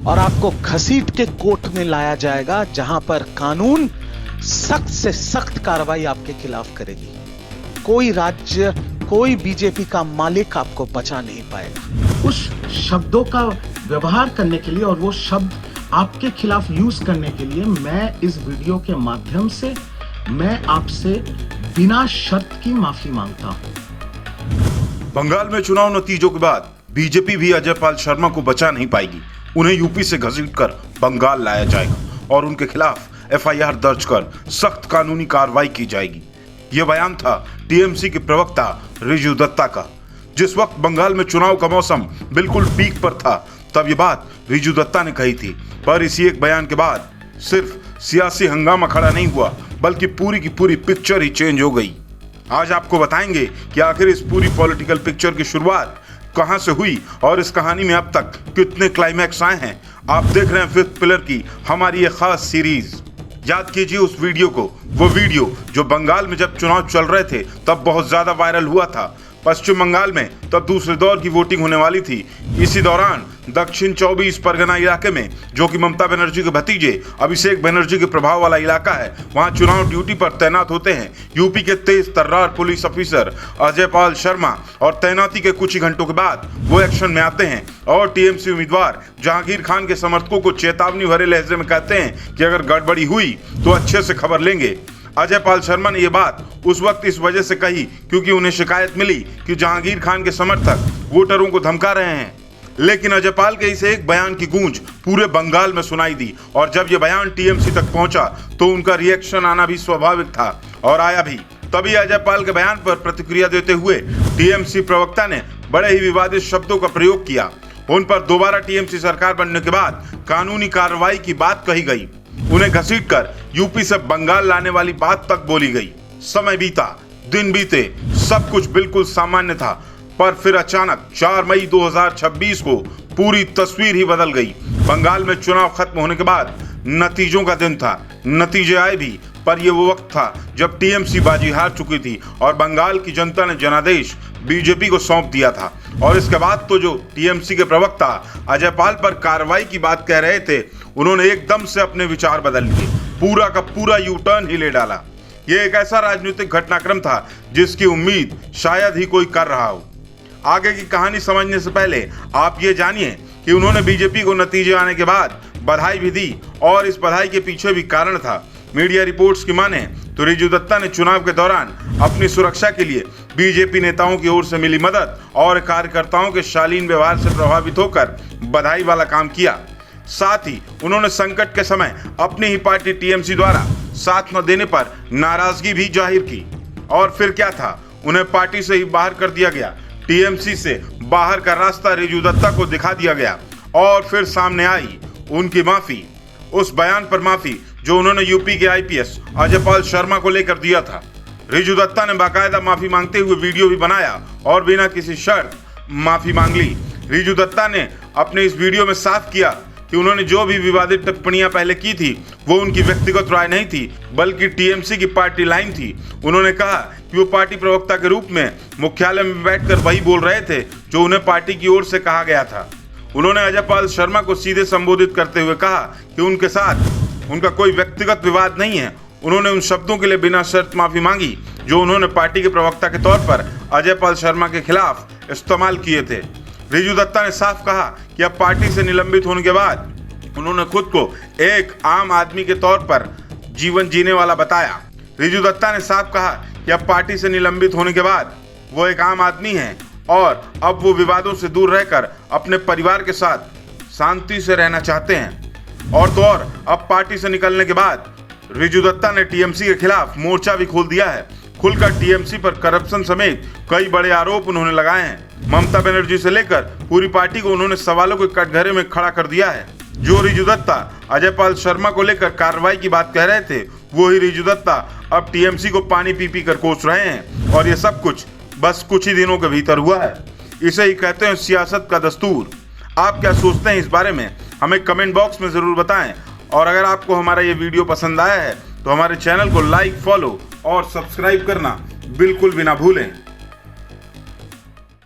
और आपको घसीट के कोर्ट में लाया जाएगा, जहां पर कानून सख्त से सख्त कार्रवाई आपके खिलाफ करेगी। कोई राज्य, कोई बीजेपी का मालिक आपको बचा नहीं पाएगा। उस शब्दों का व्यवहार करने के लिए और वो शब्द आपके खिलाफ यूज करने के लिए मैं इस वीडियो के माध्यम से मैं आपसे बिना शर्त की माफी मांगता हूं। बंगाल में चुनाव नतीजों के बाद बीजेपी भी अजय पाल शर्मा को बचा नहीं पाएगी। उन्हें यूपी से घसीटकर बंगाल लाया जाएगा और उनके खिलाफ एफआईआर दर्ज कर सख्त कानूनी कार्रवाई की जाएगी। यह बयान था टीएमसी के प्रवक्ता रिजू दत्ता का। जिस वक्त बंगाल में चुनाव का मौसम बिल्कुल पीक पर था, तब ये बात रिजू दत्ता ने कही थी। पर इसी एक बयान के बाद सिर्फ सियासी हंगामा खड़ा नहीं हुआ, बल्कि पूरी की पूरी पिक्चर ही चेंज हो गई। आज आपको बताएंगे कि आखिर इस पूरी पॉलिटिकल पिक्चर की शुरुआत कहां से हुई और इस कहानी में अब तक कितने क्लाइमैक्स आए हैं। आप देख रहे हैं फिफ्थ पिलर की हमारी ये खास सीरीज। याद कीजिए उस वीडियो को, वो वीडियो जो बंगाल में जब चुनाव चल रहे थे तब बहुत ज्यादा वायरल हुआ था। पश्चिम बंगाल में तब दूसरे दौर की वोटिंग होने वाली थी। इसी दौरान दक्षिण 24 परगना इलाके में, जो कि ममता बनर्जी के भतीजे अभिषेक बनर्जी के प्रभाव वाला इलाका है, वहां चुनाव ड्यूटी पर तैनात होते हैं यूपी के तेज तर्रार पुलिस ऑफिसर अजय पाल शर्मा। और तैनाती के कुछ ही घंटों के बाद वो एक्शन में आते हैं और टीएमसी उम्मीदवार जहांगीर खान के समर्थकों को चेतावनी भरे लहजे में कहते हैं कि अगर गड़बड़ी हुई तो अच्छे से खबर लेंगे। अजय पाल शर्मा ने यह बात उस वक्त इस वजह से कही क्योंकि उन्हें शिकायत मिली कि जहांगीर खान के समर्थक वोटरों को धमका रहे हैं। लेकिन अजय पाल के इस एक बयान की गूंज पूरे बंगाल में सुनाई दी और जब यह बयान टीएमसी तक पहुंचा तो उनका रिएक्शन आना भी स्वाभाविक था और आया भी। तभी अजय पाल के बयान पर प्रतिक्रिया देते हुए टीएमसी प्रवक्ता ने बड़े ही विवादित शब्दों का प्रयोग किया। उन पर दोबारा टीएमसी सरकार बनने के बाद कानूनी कार्रवाई की बात कही गई। उन्हें घसीटकर यूपी से बंगाल लाने वाली बात तक बोली गई। समय बीता, दिन बीते, सब कुछ बिल्कुल सामान्य था, पर फिर अचानक 4 मई 2026 को पूरी तस्वीर ही बदल गई। बंगाल में चुनाव खत्म होने के बाद नतीजों का दिन था। नतीजे आए भी, पर यह वो वक्त था जब टीएमसी बाजी हार चुकी थी और बंगाल की जनता ने जनादेश बीजेपी को सौंप दिया था। और इसके बाद तो जो टीएमसी के प्रवक्ता अजय पाल पर कार्रवाई की बात कह रहे थे, उन्होंने एकदम से अपने विचार बदल लिए, पूरा का पूरा यू टर्न ही ले डाला। यह एक ऐसा राजनीतिक घटनाक्रम था जिसकी उम्मीद शायद ही कोई कर रहा हो। आगे की कहानी समझने से पहले आप ये जानिए कि उन्होंने बीजेपी को नतीजे आने के बाद बधाई भी दी और इस बधाई के पीछे भी कारण था। मीडिया रिपोर्ट्स की माने तो रिजू दत्ता ने चुनाव के दौरान अपनी सुरक्षा के लिए बीजेपी नेताओं की ओर से मिली मदद और कार्यकर्ताओं के शालीन व्यवहार से प्रभावित होकर बधाई वाला काम किया। साथ ही उन्होंने संकट के समय अपनी ही पार्टी टीएमसी द्वारा साथ न देने पर नाराजगी भी जाहिर की। और फिर क्या था, उन्हें पार्टी से ही बाहर कर दिया गया। टीएमसी से बाहर का रास्ता रिजू दत्ता को दिखा दिया गया और फिर सामने आई उनकी माफी, उस बयान पर माफी जो उन्होंने यूपी के आईपीएस अजय पाल शर्मा को लेकर दिया था। रिजू दत्ता ने बाकायदा माफी मांगते हुए वीडियो भी बनाया और बिना किसी शर्त माफी मांग ली। रिजू दत्ता ने अपने इस वीडियो में साफ किया कि उन्होंने जो भी विवादित टिप्पणियां पहले की थी वो उनकी व्यक्तिगत राय नहीं थी, बल्कि टीएमसी की पार्टी लाइन थी। उन्होंने कहा कि वो पार्टी प्रवक्ता के रूप में मुख्यालय में बैठकर वही बोल रहे थे जो उन्हें पार्टी की ओर से कहा गया था। उन्होंने अजय पाल शर्मा को सीधे संबोधित करते हुए कहा कि उनके साथ उनका कोई व्यक्तिगत विवाद नहीं है। उन्होंने उन शब्दों के लिए बिना शर्त माफी मांगी जो उन्होंने पार्टी के प्रवक्ता के तौर पर अजय पाल शर्मा के खिलाफ इस्तेमाल किए थे। रिजू दत्ता ने साफ कहा कि अब पार्टी से निलंबित होने के बाद उन्होंने खुद को एक आम आदमी के तौर पर जीवन जीने वाला बताया। रिजू दत्ता ने साफ कहा कि अब पार्टी से निलंबित होने के बाद वो एक आम आदमी हैं और अब वो विवादों से दूर रहकर अपने परिवार के साथ शांति से रहना चाहते हैं। और तो और अब पार्टी से निकलने के बाद रिजू दत्ता ने टीएमसी के खिलाफ मोर्चा भी खोल दिया है। खुलकर टीएमसी पर करप्शन समेत कई बड़े आरोप उन्होंने लगाए हैं। ममता बनर्जी से लेकर पूरी पार्टी को उन्होंने सवालों के कटघरे में खड़ा कर दिया है। जो रिजू दत्ता अजय पाल शर्मा को लेकर कार्रवाई की बात कह रहे थे, वो ही रिजू दत्ता अब टीएमसी को पानी पी पी कर कोस रहे हैं। और ये सब कुछ बस कुछ ही दिनों के भीतर हुआ है। इसे ही कहते हैं सियासत का दस्तूर। आप क्या सोचते हैं इस बारे में, हमें कमेंट बॉक्स में ज़रूर बताएं। और अगर आपको हमारा ये वीडियो पसंद आया है तो हमारे चैनल को लाइक, फॉलो और सब्सक्राइब करना बिल्कुल भी ना भूलें।